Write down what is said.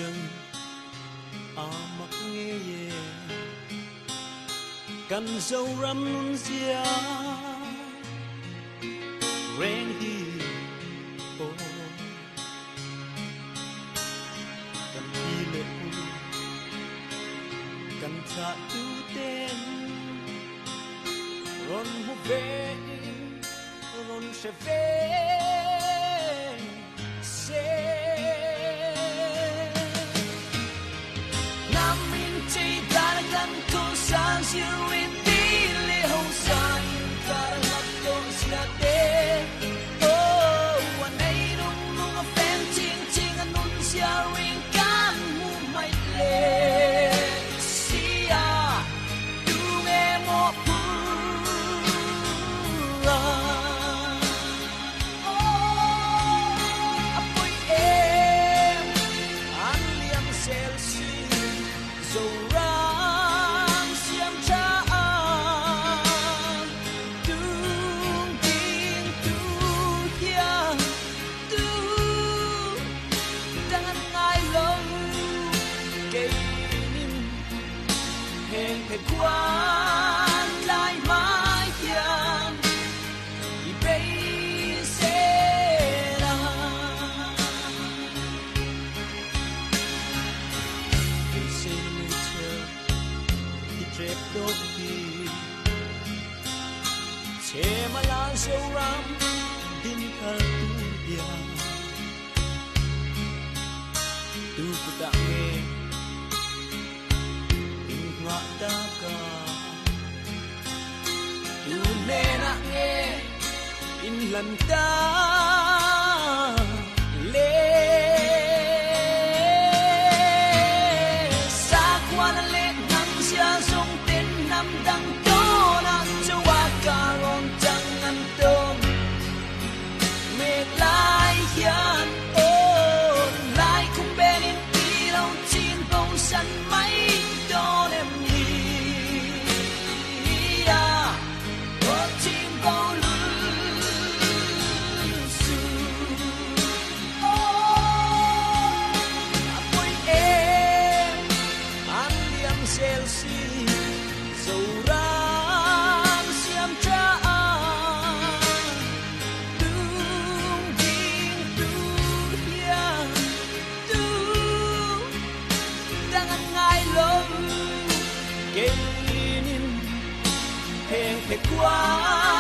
riêng mặc nghe ye cần dâu răm nun xia rain hi o cần đi lệ cần cha tu tên ron mu ve ron se ve se nam min chi ta gan tu sang siêu in đi lệ hậu sang ta lấp tôn sia te oh one day nung nung a fan ching ching a nun sia ring can mu mai le sia tu nghe mo quan lại mãi chẳng thì bây sẽ là mình xin chờ thì trẹp đôi khi che mà lá sâu ram tin thơ tu bia tu cũng đã nghe ta ka tu ne na nghe in lần ta le sa quan le nang sia song tên nam dang to na chawa ka ron chang an tom me lai hian o lai kum ben in ti lo chin bông san mai do em qua